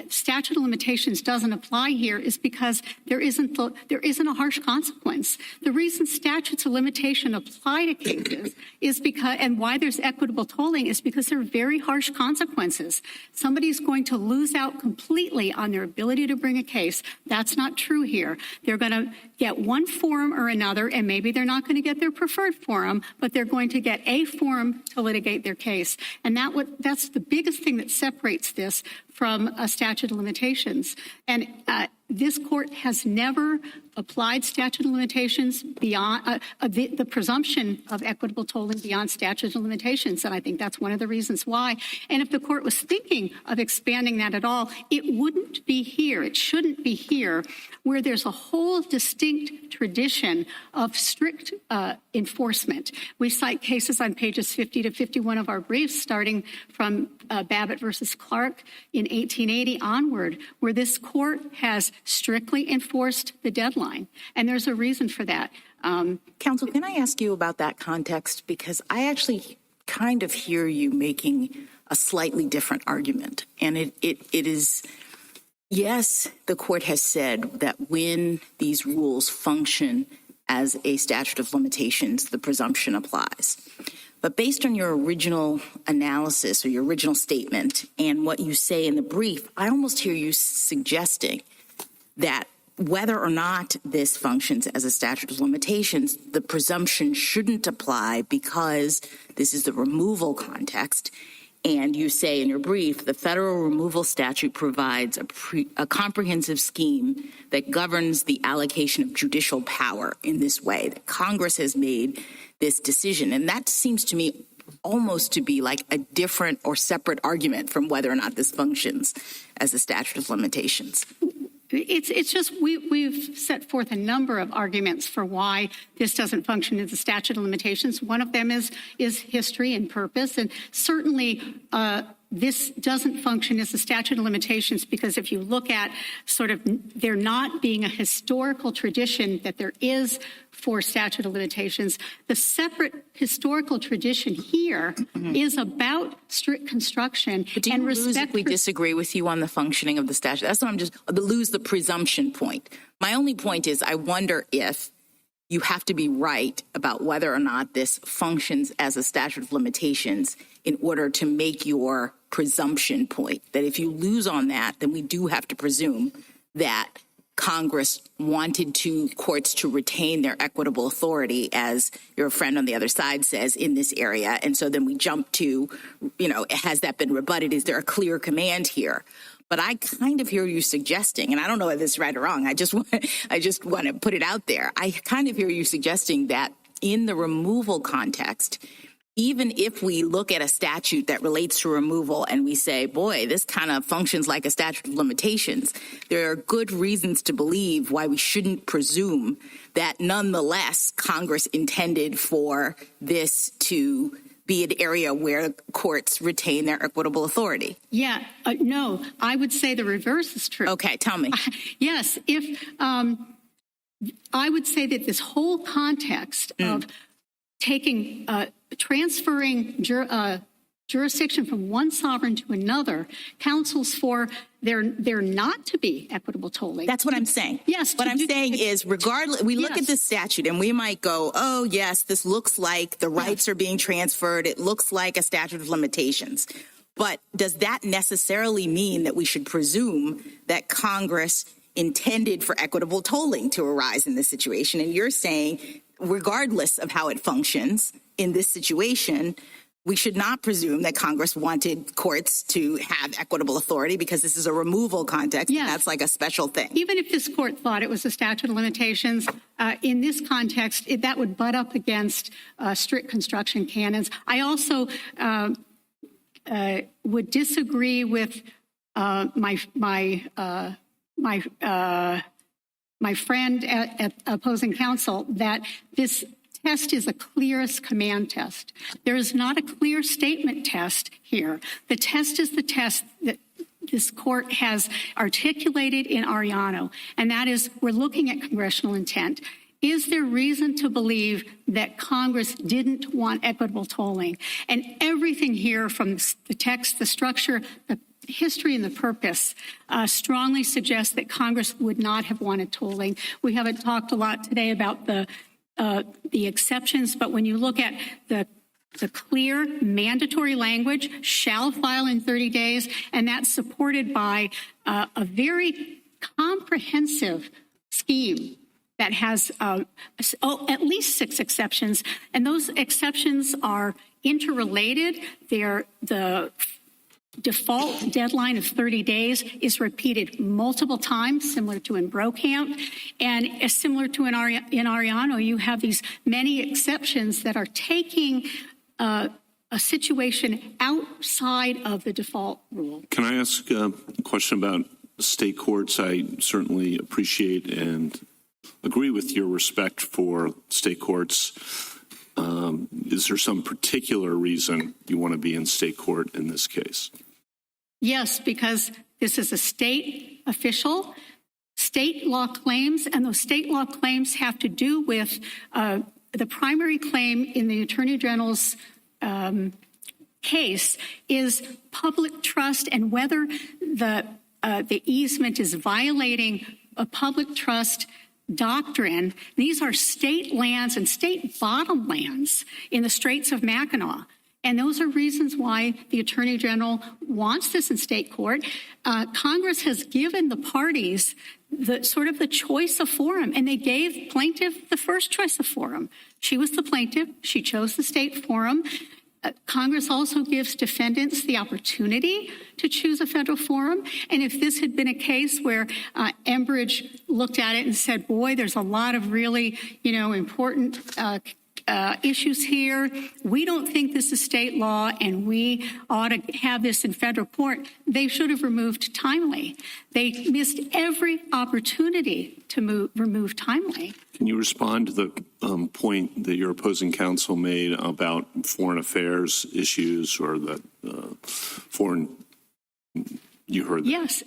statute of limitations doesn't apply here is because there isn't a harsh consequence. The reason statutes of limitation apply to cases is because, and why there's equitable tolling is because there are very harsh consequences. Somebody's going to lose out completely on their ability to bring a case. That's not true here. They're going to get one forum or another, and maybe they're not going to get their preferred forum, but they're going to get a forum to litigate their case. And that's the biggest thing that separates this from a statute of limitations. And this court has never applied statute of limitations beyond the presumption of equitable tolling beyond statute of limitations. And I think that's one of the reasons why. And if the court was thinking of expanding that at all, it wouldn't be here. It shouldn't be here where there's a whole distinct tradition of strict enforcement. We cite cases on pages 50 to 51 of our briefs, starting from Babbitt versus Clark in 1880 onward, where this court has strictly enforced the deadline. And there's a reason for that. Counsel, can I ask you about that context? Because I actually kind of hear you making a slightly different argument. And it is, yes, the court has said that when these rules function as a statute of limitations, the presumption applies. But based on your original analysis or your original statement and what you say in the brief, I almost hear you suggesting that whether or not this functions as a statute of limitations, the presumption shouldn't apply because this is the removal context. And you say in your brief, the federal removal statute provides a comprehensive scheme that governs the allocation of judicial power in this way, that Congress has made this decision. And that seems to me almost to be like a different or separate argument from whether or not this functions as a statute of limitations. It's just we've set forth a number of arguments for why this doesn't function as a statute of limitations. One of them is history and purpose, and certainly this doesn't function as a statute of limitations because if you look at sort of there not being a historical tradition that there is for statute of limitations, the separate historical tradition here is about strict construction and respect. If we disagree with you on the functioning of the statute, that's what I'm just lose the presumption point. My only point is I wonder if you have to be right about whether or not this functions as a statute of limitations in order to make your presumption point. That if you lose on that, then we do have to presume that Congress wanted courts to retain their equitable authority, as your friend on the other side says, in this area. And so then we jump to, has that been rebutted? Is there a clear command here? But I kind of hear you suggesting, and I don't know if this is right or wrong, I just want to put it out there. I kind of hear you suggesting that in the removal context, even if we look at a statute that relates to removal and we say, boy, this kind of functions like a statute of limitations, there are good reasons to believe why we shouldn't presume that nonetheless Congress intended for this to be an area where courts retain their equitable authority. Yeah, no, I would say the reverse is true. Okay, tell me. Yes, if I would say that this whole context of transferring jurisdiction from one sovereign to another counsels for there not to be equitable tolling. That's what I'm saying. Yes. What I'm saying is regardless, we look at this statute and we might go, oh, yes, this looks like the rights are being transferred. It looks like a statute of limitations. But does that necessarily mean that we should presume that Congress intended for equitable tolling to arise in this situation? And you're saying, regardless of how it functions in this situation, we should not presume that Congress wanted courts to have equitable authority because this is a removal context. Yes. And that's like a special thing. Even if this court thought it was a statute of limitations, in this context, that would butt up against strict construction canons. I also would disagree with my friend at opposing counsel that this test is the clearest command test. There is not a clear statement test here. The test is the test that this court has articulated in Ariano, and that is we're looking at congressional intent. Is there reason to believe that Congress didn't want equitable tolling? And everything here from the text, the structure, the history and the purpose strongly suggests that Congress would not have wanted tolling. We haven't talked a lot today about the exceptions, but when you look at the clear mandatory language, shall file in 30 days, and that's supported by a very comprehensive scheme that has at least 6 exceptions, and those exceptions are interrelated. They're the default deadline of 30 days is repeated multiple times, similar to in Brokamp. And similar to in Ariano, you have these many exceptions that are taking a situation outside of the default rule. Can I ask a question about state courts? I certainly appreciate and agree with your respect for state courts. Is there some particular reason you want to be in state court in this case? Yes, because this is a state official, state law claims, and those state law claims have to do with the primary claim in the Attorney General's case is public trust and whether the easement is violating a public trust doctrine. These are state lands and state bottomlands in the Straits of Mackinac. And those are reasons why the Attorney General wants this in state court. Congress has given the parties the choice of forum, and they gave plaintiff the first choice of forum. She was the plaintiff. She chose the state forum. Congress also gives defendants the opportunity to choose a federal forum. And if this had been a case where Enbridge looked at it and said, boy, there's a lot of really, important issues here. We don't think this is state law and we ought to have this in federal court. They should have removed timely. They missed every opportunity to remove timely. Can you respond to the point that your opposing counsel made about foreign affairs issues or the foreign? You heard that. Yes.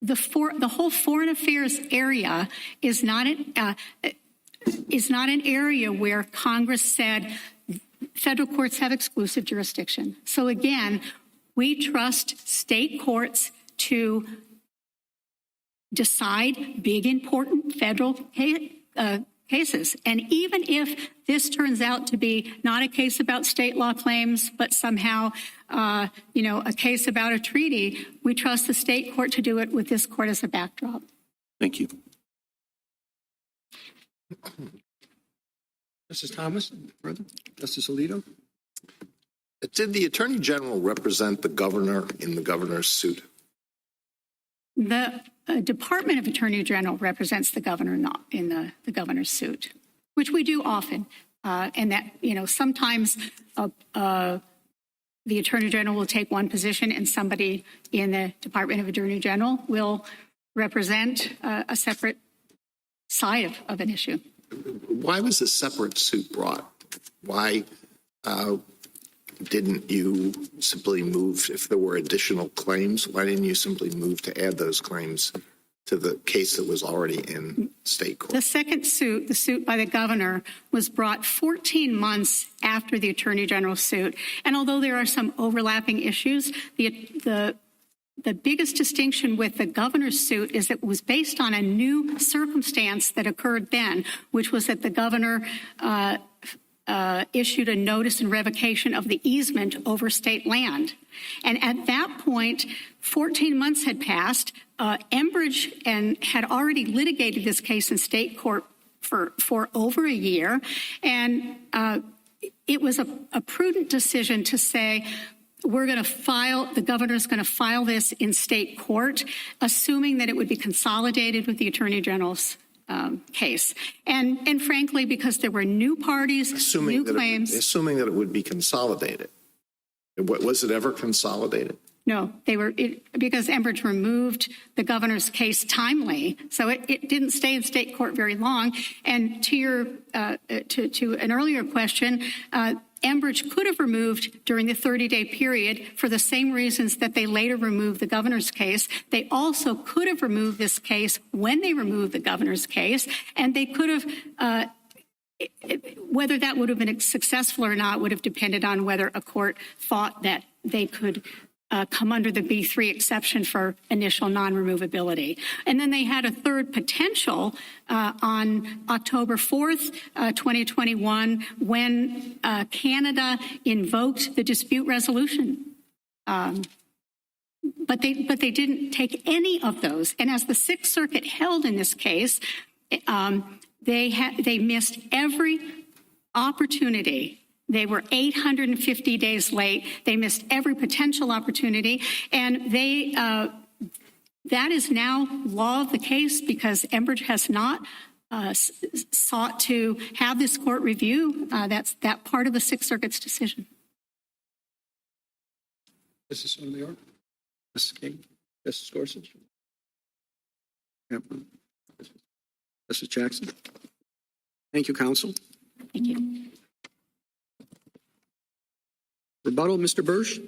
The whole foreign affairs area is not an area where Congress said federal courts have exclusive jurisdiction. So again, we trust state courts to decide big, important federal cases. And even if this turns out to be not a case about state law claims, but somehow, a case about a treaty, we trust the state court to do it with this court as a backdrop. Thank you. Justice Thomas, further? Justice Alito? Did the Attorney General represent the governor in the governor's suit? The Department of Attorney General represents the governor not in the governor's suit, which we do often. And that, sometimes the Attorney General will take one position and somebody in the Department of Attorney General will represent a separate side of an issue. Why was a separate suit brought? Why didn't you simply move, if there were additional claims, why didn't you simply move to add those claims to the case that was already in state court? The second suit, the suit by the governor, was brought 14 months after the Attorney General's suit. And although there are some overlapping issues, the biggest distinction with the governor's suit is it was based on a new circumstance that occurred then, which was that the governor issued a notice and revocation of the easement over state land. And at that point, 14 months had passed. Enbridge had already litigated this case in state court for over a year. And it was a prudent decision to say, the governor's going to file this in state court, assuming that it would be consolidated with the Attorney General's case. And frankly, because there were new parties, new claims. Assuming that it would be consolidated. Was it ever consolidated? No, because Enbridge removed the governor's case timely, so it didn't stay in state court very long. And to an earlier question, Enbridge could have removed during the 30-day period for the same reasons that they later removed the governor's case. They also could have removed this case when they removed the governor's case, and they could have, whether that would have been successful or not would have depended on whether a court thought that they could come under the B3 exception for initial non-removability. And then they had a third potential on October 4th, 2021, when Canada invoked the dispute resolution. But they didn't take any of those. And as the Sixth Circuit held in this case, they missed every opportunity. They were 850 days late. They missed every potential opportunity. And that is now law of the case because Enbridge has not sought to have this court review that part of the Sixth Circuit's decision. Justice Sotomayor? Justice King? Justice Gorsuch? Justice Jackson? Thank you, counsel. Thank you. Rebuttal, Mr. Bursch?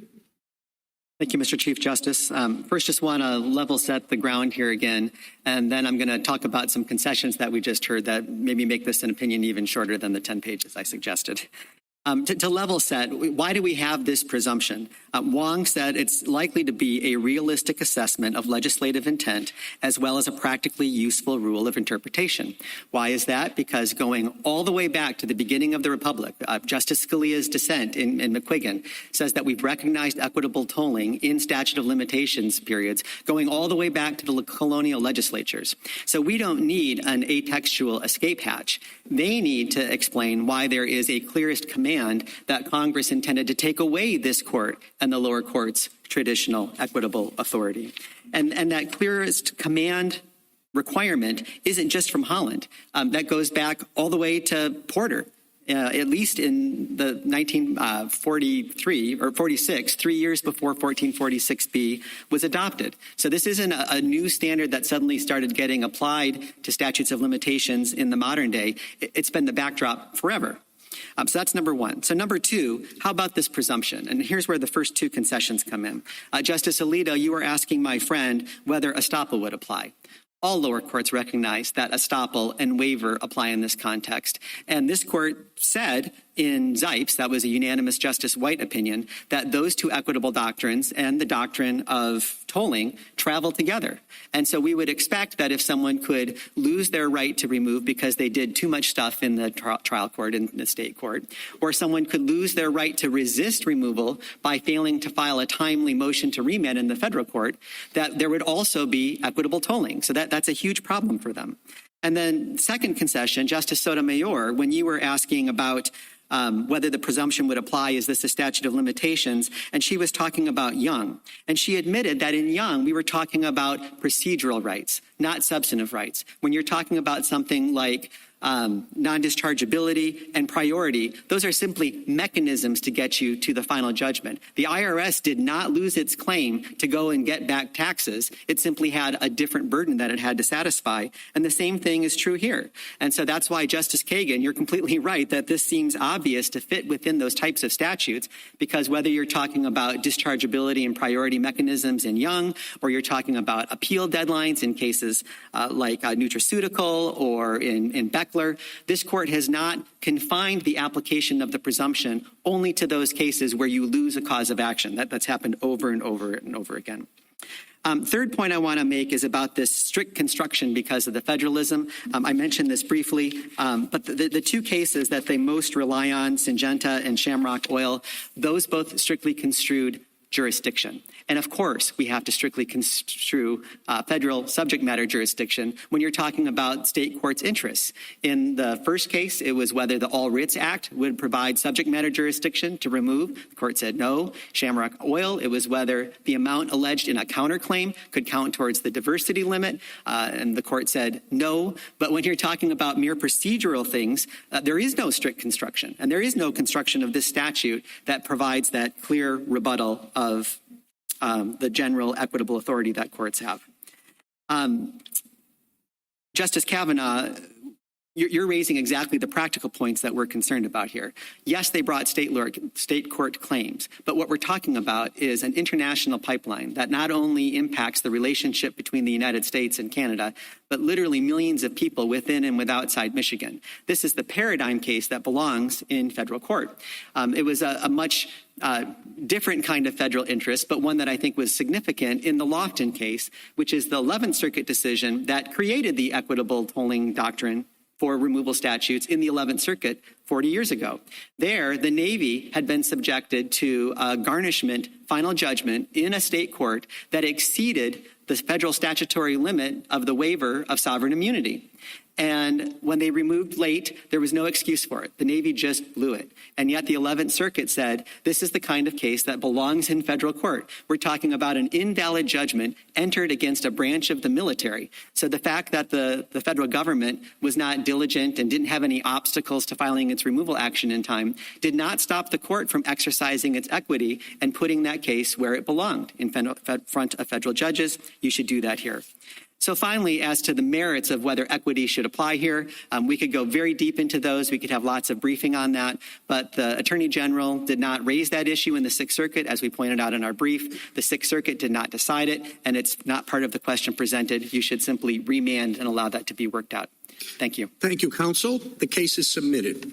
Thank you, Mr. Chief Justice. First, just want to level set the ground here again, and then I'm going to talk about some concessions that we just heard that maybe make this an opinion even shorter than the 10 pages I suggested. To level set, why do we have this presumption? Wong said it's likely to be a realistic assessment of legislative intent as well as a practically useful rule of interpretation. Why is that? Because going all the way back to the beginning of the Republic, Justice Scalia's dissent in McQuiggan says that we've recognized equitable tolling in statute of limitations periods going all the way back to the colonial legislatures. So we don't need an atextual escape hatch. They need to explain why there is a clearest command that Congress intended to take away this court and the lower court's traditional equitable authority. And that clearest command requirement isn't just from Holland. That goes back all the way to Porter. At least in the 1943 or 46, 3 years before 1446B was adopted. So this isn't a new standard that suddenly started getting applied to statutes of limitations in the modern day. It's been the backdrop forever. So that's number one. So number two, how about this presumption? And here's where the first two concessions come in. Justice Alito, you were asking my friend whether estoppel would apply. All lower courts recognize that estoppel and waiver apply in this context. And this court said in Zipes, that was a unanimous Justice White opinion, that those two equitable doctrines and the doctrine of tolling travel together. And so we would expect that if someone could lose their right to remove because they did too much stuff in the trial court, in the state court, or someone could lose their right to resist removal by failing to file a timely motion to remand in the federal court, that there would also be equitable tolling. So that's a huge problem for them. And then second concession, Justice Sotomayor, when you were asking about whether the presumption would apply, is this a statute of limitations? And she was talking about Young. And she admitted that in Young, we were talking about procedural rights, not substantive rights. When you're talking about something like non-dischargeability and priority, those are simply mechanisms to get you to the final judgment. The IRS did not lose its claim to go and get back taxes. It simply had a different burden that it had to satisfy. And the same thing is true here. And so that's why, Justice Kagan, you're completely right that this seems obvious to fit within those types of statutes, because whether you're talking about dischargeability and priority mechanisms in Young, or you're talking about appeal deadlines in cases like nutraceutical or in Beck, this court has not confined the application of the presumption only to those cases where you lose a cause of action. That's happened over and over and over again. Third point I want to make is about this strict construction because of the federalism. I mentioned this briefly, but the two cases that they most rely on, Syngenta and Shamrock Oil, those both strictly construed jurisdiction. And of course, we have to strictly construe federal subject matter jurisdiction when you're talking about state courts' interests. In the first case, it was whether the All Writs Act would provide subject matter jurisdiction to remove. The court said no. Shamrock Oil, it was whether the amount alleged in a counterclaim could count towards the diversity limit, and the court said no. But when you're talking about mere procedural things, there is no strict construction, and there is no construction of this statute that provides that clear rebuttal of the general equitable authority that courts have. Justice Kavanaugh, you're raising exactly the practical points that we're concerned about here. Yes, they brought state court claims, but what we're talking about is an international pipeline that not only impacts the relationship between the United States and Canada, but literally millions of people within and outside Michigan. This is the paradigm case that belongs in federal court. It was a much different kind of federal interest, but one that I think was significant in the Lofton case, which is the 11th Circuit decision that created the equitable tolling doctrine for removal statutes in the 11th Circuit 40 years ago. There, the Navy had been subjected to a garnishment final judgment in a state court that exceeded the federal statutory limit of the waiver of sovereign immunity. And when they removed late, there was no excuse for it. The Navy just blew it. And yet the 11th Circuit said, this is the kind of case that belongs in federal court. We're talking about an invalid judgment entered against a branch of the military. So the fact that the federal government was not diligent and didn't have any obstacles to filing its removal action in time did not stop the court from exercising its equity and putting that case where it belonged, in front of federal judges. You should do that here. So finally, as to the merits of whether equity should apply here, we could go very deep into those. We could have lots of briefing on that. But the Attorney General did not raise that issue in the Sixth Circuit, as we pointed out in our brief. The Sixth Circuit did not decide it, and it's not part of the question presented. You should simply remand and allow that to be worked out. Thank you. Thank you, counsel. The case is submitted.